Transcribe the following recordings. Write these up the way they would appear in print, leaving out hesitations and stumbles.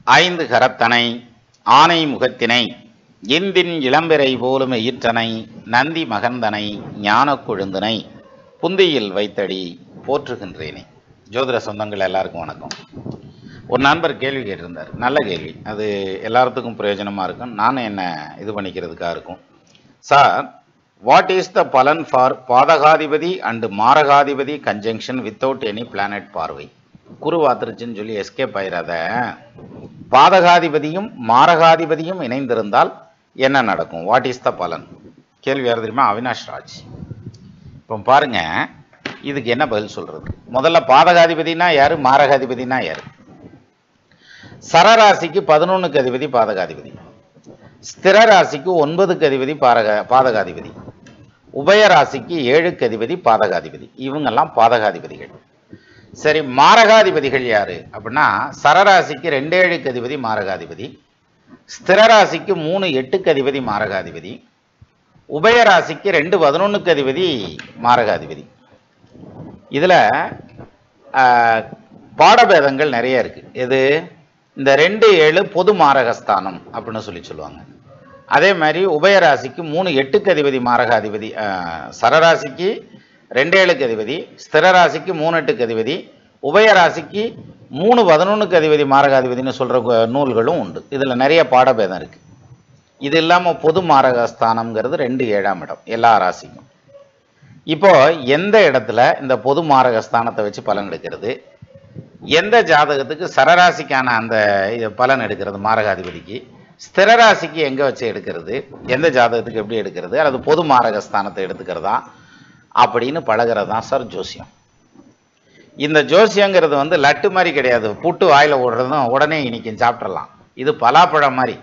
ஐந்து கரத்தனை ஆனை முகத்தினை இந்தின் இளம்பிறை போலும் ஈற்றனை நந்தி மகந்தனை ஞான கொழுந்தனை புந்தியில் வைத்தடி போற்றுகின்றேனே. ஜோதிட சொந்தங்கள் எல்லாருக்கும் வணக்கம். ஒரு நண்பர் கேள்வி கேட்டிருந்தார், நல்ல கேள்வி, அது எல்லாத்துக்கும் பிரயோஜனமாக இருக்கும், நானும் என்ன இது பண்ணிக்கிறதுக்காக இருக்கும். சார், வாட் இஸ் த பலன் ஃபார் பாதகாதிபதி அண்டு மாரகாதிபதி கன்ஜங்ஷன் வித்தவுட் எனி பிளானட் பார்வை? குரு வாத்திருச்சுன்னு சொல்லி எஸ்கேப் ஆயிராத. பாதகாதிபதியும் மாரகாதிபதியும் இணைந்திருந்தால் என்ன நடக்கும்? வாட் இஸ் த பலன்? கேள்வி யார் தெரியுமா? அவினாஷ் ராஜ். இப்போ பாருங்க, இதுக்கு என்ன பதில் சொல்றது? முதல்ல பாதகாதிபதினா யாரு, மாரகாதிபதினா யாரு? சரராசிக்கு 11க்கு அதிபதி பாதகாதிபதி, ஸ்திர ராசிக்கு 9க்கு அதிபதி பாதகாதிபதி, உபயராசிக்கு 7க்கு அதிபதி பாதகாதிபதி. இவங்கெல்லாம் பாதகாதிபதிகள். சரி, மாரகாதிபதிகள் யாரு அப்படின்னா, சரராசிக்கு 2-7க்கு அதிபதி மாரகாதிபதி, ஸ்திர ராசிக்கு 3-8க்கு அதிபதி மாரகாதிபதி, உபயராசிக்கு 2-11க்கு அதிபதி மாரகாதிபதி. இதுல பாடபேதங்கள் நிறைய இருக்கு. எது? இந்த 2-7 பொது மாரகஸ்தானம் அப்படின்னு சொல்லுவாங்க. அதே மாதிரி உபயராசிக்கு 3-8க்கு அதிபதி மாரகாதிபதி, சரராசிக்கு 2-7க்கு அதிபதி, ஸ்திர ராசிக்கு 3-8க்கு அதிபதி, உபயராசிக்கு 3-11க்கு அதிபதி மாரகாதிபதினு சொல்ற நூல்களும் உண்டு. இதுல நிறைய பாடபேதம் இருக்கு. இது இல்லாம பொது மாரகஸ்தானம்ங்கிறது 2-7ஆம் இடம் எல்லா ராசிக்கும். இப்போ எந்த இடத்துல இந்த பொது மாரகஸ்தானத்தை வச்சு பலன் எடுக்கிறது? எந்த ஜாதகத்துக்கு சரராசிக்கான அந்த பலன் எடுக்கிறது மாரகாதிபதிக்கு, ஸ்திர ராசிக்கு எங்க வச்சு எடுக்கிறது, எந்த ஜாதகத்துக்கு எப்படி எடுக்கிறது, அல்லது பொது மாரகஸ்தானத்தை எடுத்துக்கிறதா அப்படின்னு பழகிறதா சார் ஜோசியம். இந்த ஜோசியங்கிறது வந்து லட்டு மாதிரி கிடையாது, புட்டு வாயில ஓடுறதும் உடனே இனிக்கும் சாப்பிட்றலாம். இது பலாப்பழம் மாதிரி,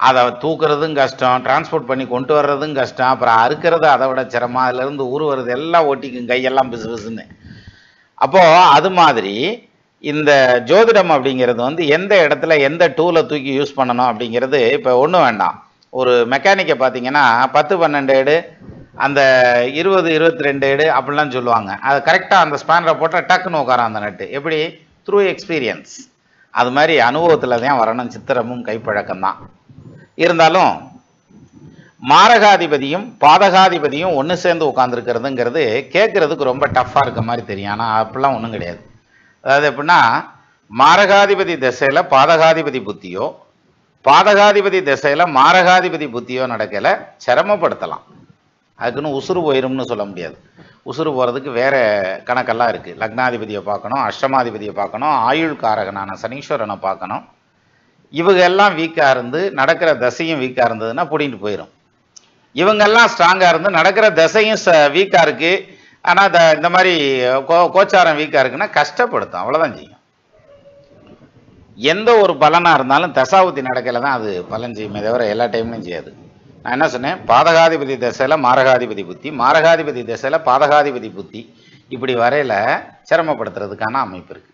அதை தூக்குறதும் கஷ்டம், டிரான்ஸ்போர்ட் பண்ணி கொண்டு வர்றதும் கஷ்டம், அப்புறம் அறுக்கிறது அதை விட சிரமம், அதுலேருந்து உருவுறது எல்லாம் ஒட்டிக்கும், கையெல்லாம் பிசு பிசுன்னு. அப்போ அது மாதிரி இந்த ஜோதிடம் அப்படிங்கிறது வந்து எந்த இடத்துல எந்த டூலை தூக்கி யூஸ் பண்ணணும் அப்படிங்கிறது இப்போ ஒன்றும் வேண்டாம். ஒரு மெக்கானிக்கை பார்த்தீங்கன்னா 10-12 ஏடு, அந்த 20-22 ஏடு அப்படிலாம் சொல்லுவாங்க. அது கரெக்டாக அந்த ஸ்பேனரை போட்டால் டக்குன்னு உட்காரம் அந்த நட்டு. எப்படி? Through experience. அது மாதிரி அனுபவத்தில் தான் வரணும், சித்திரமும் கைப்பழக்கம் தான். இருந்தாலும் மாரகாதிபதியும் பாதகாதிபதியும் ஒன்று சேர்ந்து உட்காந்துருக்கிறதுங்கிறது கேட்குறதுக்கு ரொம்ப டஃப்பாக இருக்க மாதிரி தெரியும். ஆனால் அப்படிலாம் ஒன்றும் கிடையாது. அதாவது எப்படின்னா, மாரகாதிபதி திசையில் பாதகாதிபதி புத்தியோ, பாதகாதிபதி திசையில் மாரகாதிபதி புத்தியோ நடக்கலை, சிரமப்படுத்தலாம். அதுக்குன்னு உசுறு போயிரும்னு சொல்ல முடியாது. உசுறு போகிறதுக்கு வேற கணக்கெல்லாம் இருக்குது. லக்னாதிபதியை பார்க்கணும், அஷ்டமாதிபதியை பார்க்கணும், ஆயுள் காரகனான சனீஸ்வரனை பார்க்கணும். இவங்க எல்லாம் வீக்காக இருந்து நடக்கிற தசையும் வீக்காக இருந்ததுன்னா பிடிங்கிட்டு போயிடும். இவங்கெல்லாம் ஸ்ட்ராங்காக இருந்து நடக்கிற தசையும் வீக்காக இருக்குது, ஆனால் இந்த மாதிரி கோச்சாரம் வீக்காக இருக்குன்னா கஷ்டப்படுத்தும், அவ்வளோதான் செய்யும். எந்த ஒரு பலனாக இருந்தாலும் தசாவுத்தி நடக்கல தான் அது பலன் செய்யுமே தவிர எல்லா டைம்லையும் செய்யாது. நான் என்ன சொன்னேன்? பாதகாதிபதி திசையில் மாரகாதிபதி புத்தி, மாரகாதிபதி திசையில் பாதகாதிபதி புத்தி, இப்படி வரையில சிரமப்படுத்துறதுக்கான அமைப்பு இருக்கு.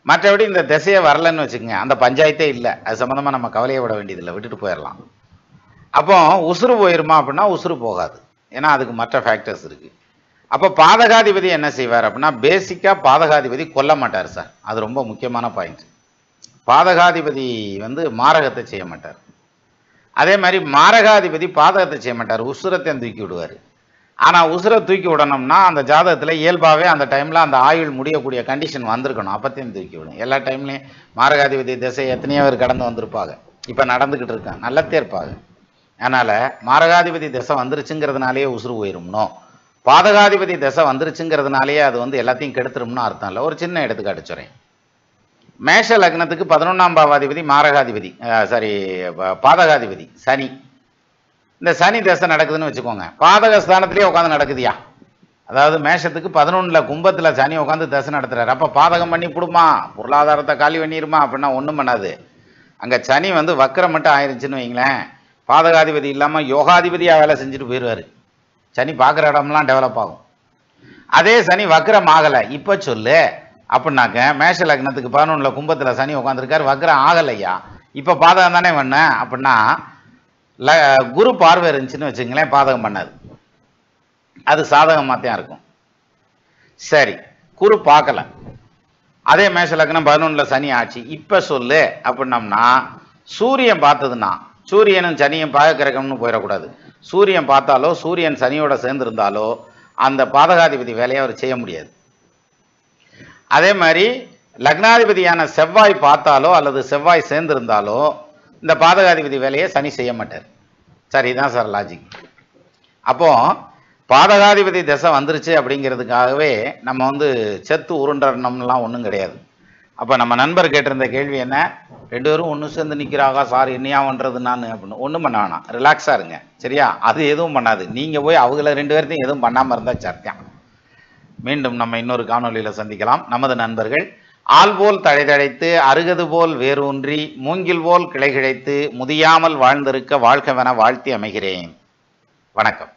மற்றபடி இந்த திசையை வரலன்னு வச்சுக்கோங்க, அந்த பஞ்சாயத்தே இல்லை, அது சம்மந்தமாக நம்ம கவலையை விட வேண்டியதில்லை, விட்டுட்டு போயிடலாம். அப்போ உசுறு போயிருமா அப்படின்னா உசுறு போகாது, ஏன்னா அதுக்கு மற்ற ஃபேக்டர்ஸ் இருக்கு. அப்போ பாதகாதிபதி என்ன செய்வார் அப்படின்னா, பேசிக்காக பாதகாதிபதி கொல்ல மாட்டார் சார். அது ரொம்ப முக்கியமான பாயிண்ட். பாதகாதிபதி வந்து மாரகத்தை செய்ய மாட்டார். அதே மாதிரி மாரகாதிபதி பாதகத்தை செய்ய மாட்டார், உசுரத்தையும் தூக்கி விடுவார். ஆனால் உசுரை தூக்கி விடணும்னா அந்த ஜாதகத்தில் இயல்பாகவே அந்த டைமில் அந்த ஆயுள் முடியக்கூடிய கண்டிஷன் வந்திருக்கணும், அப்பத்தையும் தூக்கி விடும். எல்லா டைம்லையும் மாரகாதிபதி திசை எத்தனையோ பேர் கடந்து வந்திருப்பாங்க, இப்போ நடந்துக்கிட்டு இருக்காங்க, நல்லத்தே இருப்பாங்க. அதனால் மாரகாதிபதி திசை வந்துருச்சுங்கிறதுனாலேயே உசுறு போயிரும்னோ, பாதகாதிபதி திசை வந்துருச்சுங்கிறதுனாலேயே அது வந்து எல்லாத்தையும் கெடுத்துரும்னு அர்த்தம் இல்லை. ஒரு சின்ன எடுத்துக்காட்டு சொல்கிறேன். மேஷ லக்னத்துக்கு 11ஆம் பாவாதிபதி மாரகாதிபதி, பாதகாதிபதி சனி. இந்த சனி தசை நடக்குதுன்னு வச்சுக்கோங்க, பாதகஸ்தானத்திலே உட்காந்து நடக்குதியா? அதாவது மேஷத்துக்கு 11ல் கும்பத்தில் சனி உட்காந்து தசை நடத்துறாரு. அப்போ பாதகம் பண்ணி கொடுமா, பொருளாதாரத்தை காலி பண்ணிடுமா அப்படின்னா ஒன்றும் பண்ணாது. அங்கே சனி வந்து வக்கரம் மட்டும் ஆயிருச்சுன்னு வைங்களேன், பாதகாதிபதி இல்லாமல் யோகாதிபதியாக வேலை செஞ்சுட்டு போயிடுவார். சனி பார்க்குற இடம்லாம் டெவலப் ஆகும். அதே சனி வக்கரம் ஆகலை இப்போ சொல்லு அப்படின்னாக்க, மேஷ லக்னத்துக்கு 11ல் கும்பத்தில் சனி உட்காந்துருக்காரு, வக்கரம் ஆகலையா, இப்போ பாதகம் தானே பண்ண அப்படின்னா, குரு பார்வை இருந்துச்சுன்னு வச்சுங்களேன், பாதகம் பண்ணாது, அது சாதகமாக தான் இருக்கும். சரி, குரு பார்க்கல, அதே மேஷ லக்னம் 11ல் சனி ஆட்சி. இப்போ சொல்லு அப்படின்னம்னா சூரியன் பார்த்ததுன்னா, சூரியனும் சனியும் பாகக்கிரகம்னு போயிடக்கூடாது. சூரியன் பார்த்தாலோ சூரியன் சனியோட சேர்ந்திருந்தாலோ அந்த பாதகாதிபதி வேலையை அவர் செய்ய முடியாது. அதே மாதிரி லக்னாதிபதியான செவ்வாய் பார்த்தாலோ அல்லது செவ்வாய் சேர்ந்திருந்தாலோ இந்த பாதகாதிபதி வேலையை சனி செய்ய மாட்டார். சரி, இதான் சார் லாஜிக். அப்போ பாதகாதிபதி திசை வந்துருச்சு அப்படிங்கிறதுக்காகவே நம்ம செத்து உருண்டணும்லாம் ஒன்றும் கிடையாது. அப்போ நம்ம நண்பர் கேட்டிருந்த கேள்வி என்ன, 2 பேரும் ஒன்று சேர்ந்து நிற்கிறாங்க சார், என்னையா பண்ணுறது நான் அப்படின்னு. ஒன்றும் பண்ண வேணாம், ரிலாக்ஸாக இருங்க. சரியா? அது எதுவும் பண்ணாது. நீங்கள் போய் அவங்கள 2 பேர்த்தையும் எதுவும் பண்ணாமல் இருந்தால் சத்தியம். மீண்டும் நம்ம இன்னொரு காணொலியில் சந்திக்கலாம். நமது நண்பர்கள் ஆள் போல் தழைதழைத்து அருகது போல் வேரூன்றி மூங்கில் போல் கிளை கிழைத்து முதியாமல் வாழ்ந்திருக்க வாழ்கவென வாழ்த்தி அமைகிறேன். வணக்கம்.